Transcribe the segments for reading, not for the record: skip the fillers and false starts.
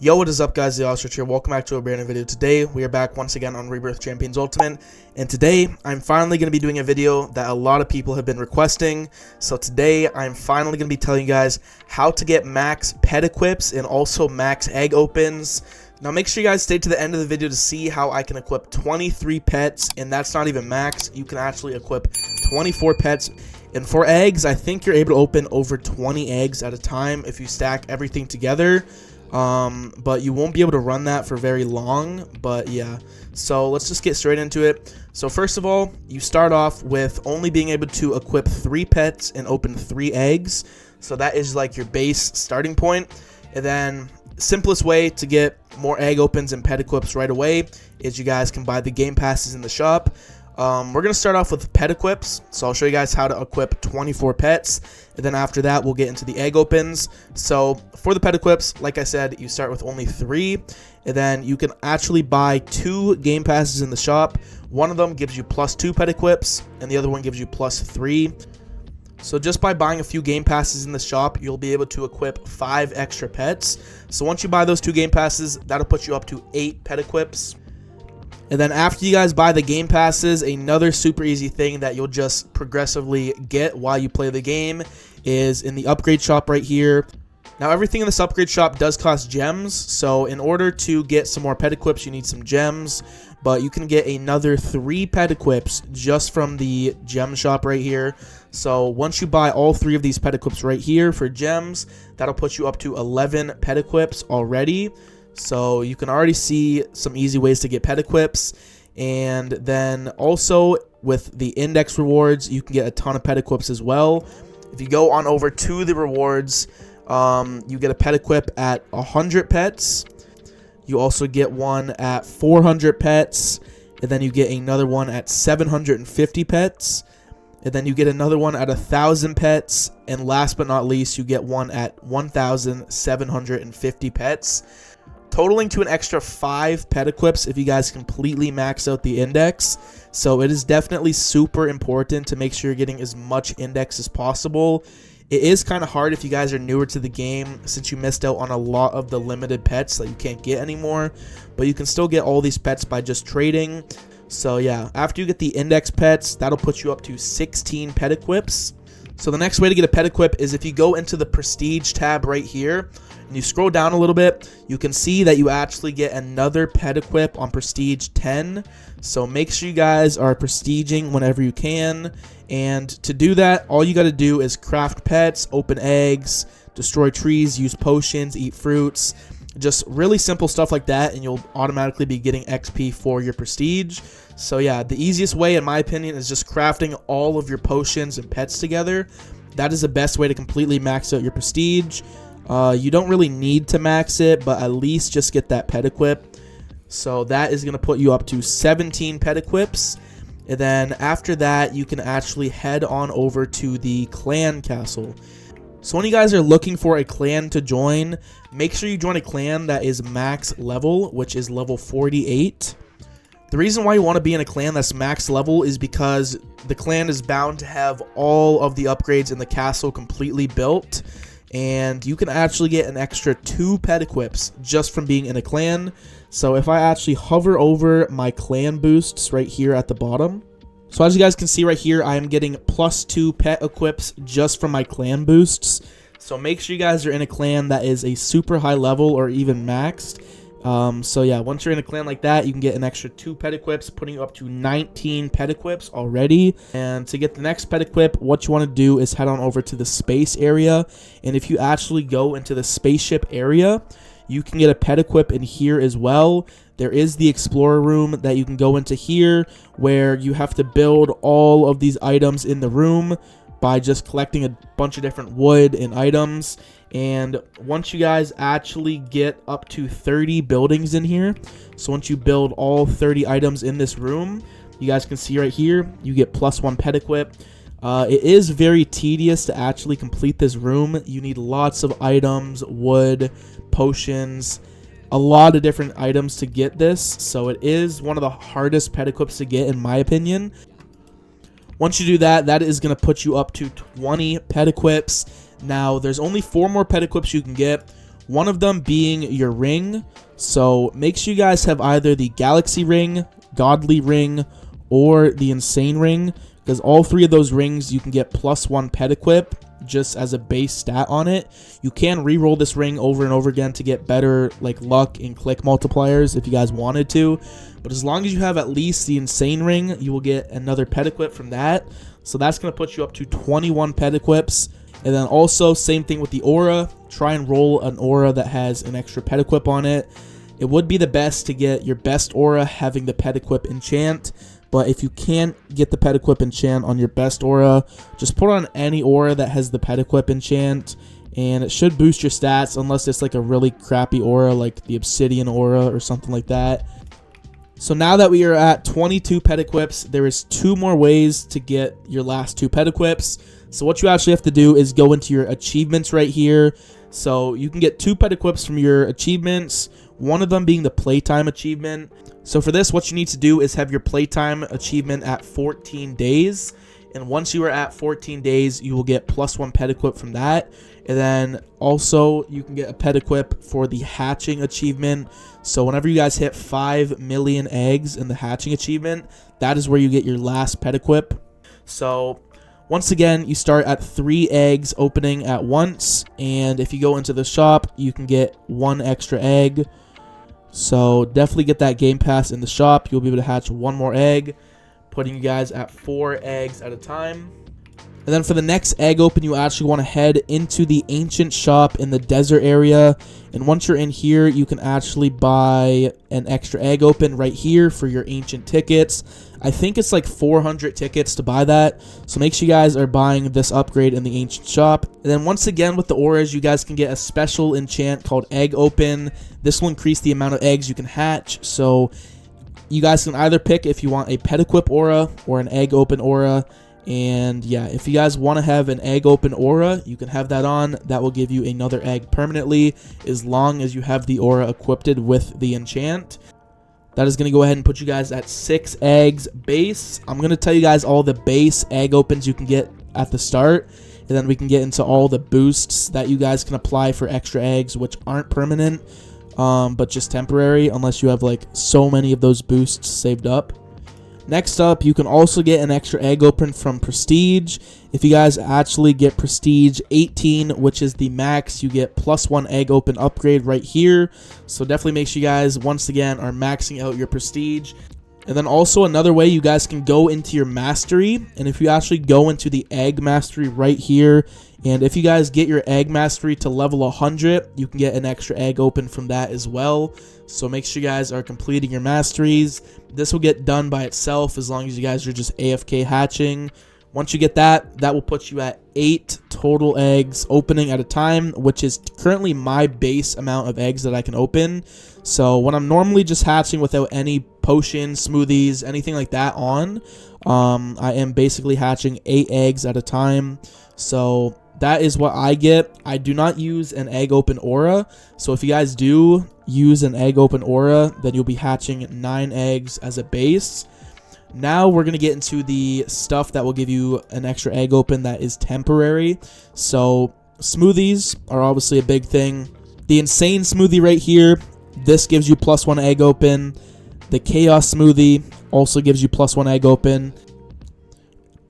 Yo, what is up, guys? The Ostrich here. Welcome back to a brand new video. Today, we are back once again on Rebirth Champions Ultimate, and today, I'm finally going to be doing a video that a lot of people have been requesting. So today, I'm finally going to be telling you guys how to get max pet equips and also max egg opens. Now, make sure you guys stay to the end of the video to see how I can equip 23 pets, and that's not even max. You can actually equip 24 pets. And for eggs, I think you're able to open over 20 eggs at a time if you stack everything together. But you won't be able to run that for very long. But yeah, so let's just get straight into it. So first of all, you start off with only being able to equip 3 pets and open 3 eggs. So that is like your base starting point. And then simplest way to get more egg opens and pet equips right away is you guys can buy the game passes in the shop. We're going to start off with pet equips, so I'll show you guys how to equip 24 pets, and then after that we'll get into the egg opens. So for the pet equips, like I said, you start with only 3, and then you can actually buy 2 game passes in the shop. One of them gives you +2 pet equips, and the other one gives you +3. So just by buying a few game passes in the shop, you'll be able to equip 5 extra pets. So once you buy those 2 game passes, that'll put you up to 8 pet equips. And then after you guys buy the game passes, another super easy thing that you'll just progressively get while you play the game is in the upgrade shop right here. Now everything in this upgrade shop does cost gems, so in order to get some more pet equips, you need some gems. But you can get another 3 pet equips just from the gem shop right here. So once you buy all 3 of these pet equips right here for gems, that'll put you up to 11 pet equips already. So you can already see some easy ways to get pet equips. And then also with the index rewards, you can get a ton of pet equips as well. If you go on over to the rewards, you get a pet equip at 100 pets. You also get one at 400 pets. And then you get another one at 750 pets. And then you get another one at 1,000 pets. And last but not least, you get one at 1,750 pets. Totaling to an extra 5 pet equips if you guys completely max out the index. So it is definitely super important to make sure you're getting as much index as possible. It is kind of hard if you guys are newer to the game, since you missed out on a lot of the limited pets that you can't get anymore. But you can still get all these pets by just trading. So yeah, after you get the index pets, that'll put you up to 16 pet equips. So the next way to get a pet equip is if you go into the prestige tab right here and you scroll down a little bit, you can see that you actually get another pet equip on prestige 10. So make sure you guys are prestiging whenever you can. And to do that, all you got to do is craft pets, open eggs, destroy trees, use potions, eat fruits. Just really simple stuff like that, and you'll automatically be getting XP for your prestige. So yeah, the easiest way in my opinion is just crafting all of your potions and pets together. That is the best way to completely max out your prestige. You don't really need to max it, but at least just get that pet equip. So that is going to put you up to 17 pet equips. And then after that, you can actually head on over to the clan castle. So when you guys are looking for a clan to join, make sure you join a clan that is max level, which is level 48. The reason why you want to be in a clan that's max level is because the clan is bound to have all of the upgrades in the castle completely built. And you can actually get an extra 2 pet equips just from being in a clan. So if I actually hover over my clan boosts right here at the bottom. So as you guys can see right here, I am getting +2 pet equips just from my clan boosts. So make sure you guys are in a clan that is a super high level or even maxed. So yeah, once you're in a clan like that, you can get an extra 2 pet equips, putting you up to 19 pet equips already. And to get the next pet equip, what you want to do is head on over to the space area. And if you actually go into the spaceship area, you can get a pet equip in here as well. There is the explorer room that you can go into here, where you have to build all of these items in the room by just collecting a bunch of different wood and items. And once you guys actually get up to 30 buildings in here, so once you build all 30 items in this room, you guys can see right here, you get +1 pet equip. It is very tedious to actually complete this room. You need lots of items, wood, potions, a lot of different items to get this. So it is one of the hardest pet equips to get in my opinion. Once you do that, that is going to put you up to 20 pet equips. Now, there's only 4 more pet equips you can get. one of them being your ring. So make sure you guys have either the Galaxy Ring, Godly Ring, or the Insane Ring, because all three of those rings you can get +1 pet equip just as a base stat on it. You can re-roll this ring over and over again to get better like luck and click multipliers if you guys wanted to, but as long as you have at least the Insane Ring, you will get another pet equip from that. So that's going to put you up to 21 pet equips. And then also same thing with the aura. Try and roll an aura that has an extra pet equip on it. It would be the best to get your best aura having the pet equip enchant, but if you can't get the pet equip enchant on your best aura, just put on any aura that has the pet equip enchant, and it should boost your stats unless it's like a really crappy aura like the Obsidian aura or something like that. So now that we are at 22 pet equips, there is 2 more ways to get your last 2 pet equips. So what you actually have to do is go into your achievements right here. So you can get 2 pet equips from your achievements, one of them being the playtime achievement. So for this, what you need to do is have your playtime achievement at 14 days. And once you are at 14 days, you will get +1 pet equip from that. And then also you can get a pet equip for the hatching achievement. So whenever you guys hit 5 million eggs in the hatching achievement, that is where you get your last pet equip. So once again, you start at 3 eggs opening at once. And if you go into the shop, you can get 1 extra egg. So definitely get that game pass in the shop. You'll be able to hatch 1 more egg, putting you guys at 4 eggs at a time. And then for the next egg open, you actually want to head into the ancient shop in the desert area. And once you're in here, you can actually buy an extra egg open right here for your ancient tickets. I think it's like 400 tickets to buy that. So make sure you guys are buying this upgrade in the ancient shop. And then once again with the auras, you guys can get a special enchant called Egg Open. This will increase the amount of eggs you can hatch. So you guys can either pick if you want a pet equip aura or an egg open aura. And yeah, if you guys want to have an egg open aura, you can have that on. That will give you another egg permanently as long as you have the aura equipped with the enchant. That is going to go ahead and put you guys at 6 eggs base. I'm going to tell you guys all the base egg opens you can get at the start, and then we can get into all the boosts that you guys can apply for extra eggs, which aren't permanent, but just temporary unless you have like so many of those boosts saved up. Next up, you can also get an extra egg open from Prestige. If you guys actually get Prestige 18, which is the max, you get +1 egg open upgrade right here. So definitely make sure you guys, once again, are maxing out your Prestige. And then also another way, you guys can go into your mastery. And if you actually go into the egg mastery right here, and if you guys get your egg mastery to level 100, you can get an extra egg open from that as well. So make sure you guys are completing your masteries. This will get done by itself as long as you guys are just AFK hatching. Once you get that, that will put you at 8 total eggs opening at a time, which is currently my base amount of eggs that I can open. So when I'm normally just hatching without any potions, smoothies, anything like that on, I am basically hatching 8 eggs at a time. So that is what I get. I do not use an egg open aura. So if you guys do use an egg open aura, then you'll be hatching 9 eggs as a base. Now we're going to get into the stuff that will give you an extra egg open that is temporary. So smoothies are obviously a big thing. The insane smoothie right here, this gives you +1 egg open. The chaos smoothie also gives you +1 egg open.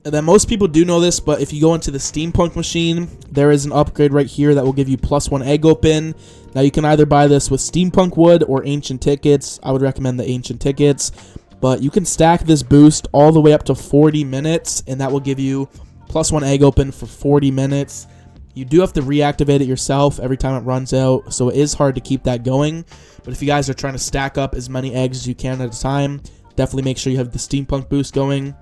And then most people do know this, but if you go into the steampunk machine, there is an upgrade right here that will give you +1 egg open. Now you can either buy this with steampunk wood or ancient tickets. I would recommend the ancient tickets. But you can stack this boost all the way up to 40 minutes, and that will give you +1 egg open for 40 minutes. You do have to reactivate it yourself every time it runs out, so it is hard to keep that going. But if you guys are trying to stack up as many eggs as you can at a time, definitely make sure you have the steampunk boost going.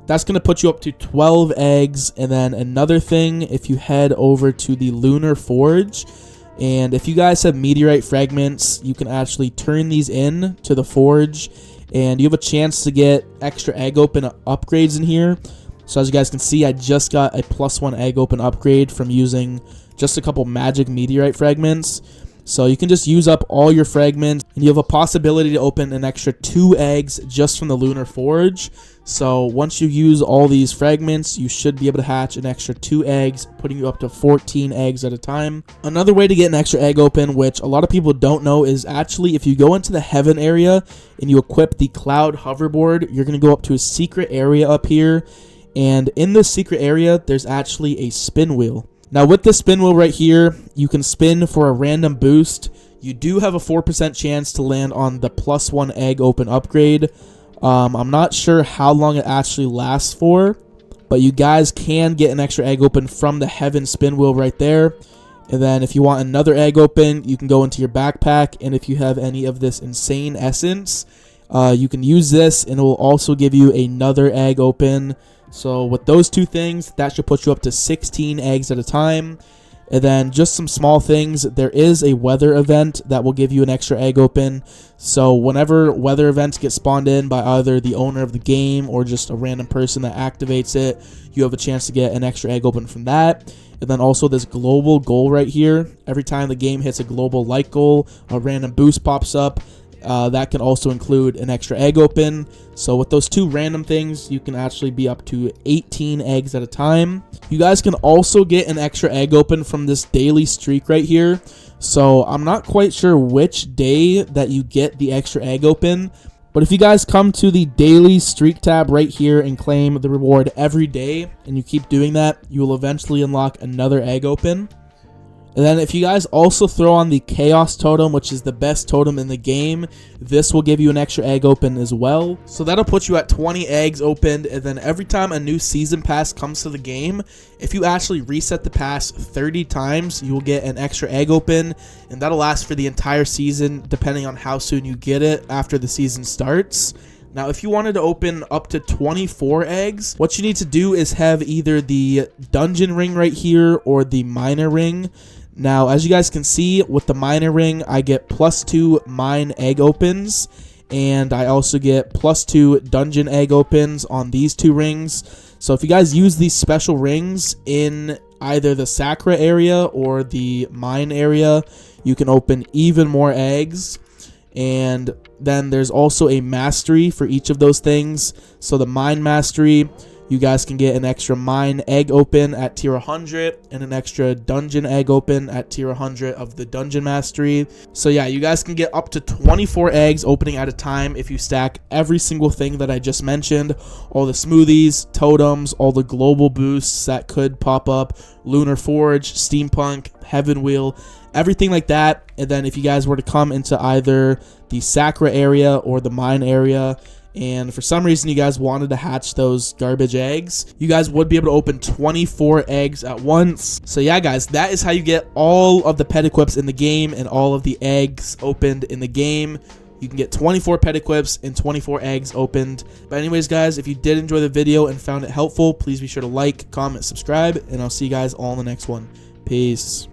That's going to put you up to 12 eggs. And then another thing, if you head over to the Lunar Forge, and if you guys have meteorite fragments, you can actually turn these in to the forge, and you have a chance to get extra egg open upgrades in here. So as you guys can see, I just got a +1 egg open upgrade from using just a couple magic meteorite fragments. So you can just use up all your fragments, and you have a possibility to open an extra 2 eggs just from the Lunar Forge. So once you use all these fragments, you should be able to hatch an extra 2 eggs, putting you up to 14 eggs at a time. Another way to get an extra egg open, which a lot of people don't know, is actually if you go into the heaven area and you equip the cloud hoverboard, you're going to go up to a secret area up here. And in this secret area, there's actually a spin wheel. Now with the spin wheel right here, you can spin for a random boost. You do have a 4% chance to land on the +1 egg open upgrade. I'm not sure how long it actually lasts for, but you guys can get an extra egg open from the heaven spin wheel right there. And then if you want another egg open, you can go into your backpack, and if you have any of this insane essence, you can use this and it will also give you another egg open. So with those 2 things, that should put you up to 16 eggs at a time. And then just some small things, there is a weather event that will give you an extra egg open. So whenever weather events get spawned in by either the owner of the game or just a random person that activates it, you have a chance to get an extra egg open from that. And then also this global goal right here. Every time the game hits a global light goal, a random boost pops up. That can also include an extra egg open. So with those 2 random things, you can actually be up to 18 eggs at a time. You guys can also get an extra egg open from this daily streak right here. So I'm not quite sure which day that you get the extra egg open, but if you guys come to the daily streak tab right here and claim the reward every day, and you keep doing that, you will eventually unlock another egg open. And then if you guys also throw on the Chaos Totem, which is the best totem in the game, this will give you an extra egg open as well. So that'll put you at 20 eggs opened, and then every time a new season pass comes to the game, if you actually reset the pass 30 times, you will get an extra egg open, and that'll last for the entire season, depending on how soon you get it after the season starts. Now, if you wanted to open up to 24 eggs, what you need to do is have either the dungeon ring right here or the miner ring. Now, as you guys can see, with the miner ring, I get +2 mine egg opens, and I also get +2 dungeon egg opens on these 2 rings. So if you guys use these special rings in either the Sacra area or the mine area, you can open even more eggs. And then there's also a mastery for each of those things. So the mine mastery, you guys can get an extra mine egg open at tier 100 and an extra dungeon egg open at tier 100 of the dungeon mastery. So yeah, you guys can get up to 24 eggs opening at a time if you stack every single thing that I just mentioned. All the smoothies, totems, all the global boosts that could pop up, Lunar Forge, Steampunk, Heaven Wheel, everything like that. And then if you guys were to come into either the Sacra area or the mine area, and for some reason you guys wanted to hatch those garbage eggs, you guys would be able to open 24 eggs at once. So yeah guys, that is how you get all of the pet equips in the game and all of the eggs opened in the game. You can get 24 pet equips and 24 eggs opened. But anyways guys, if you did enjoy the video and found it helpful, please be sure to like, comment, subscribe, and I'll see you guys all in the next one. Peace.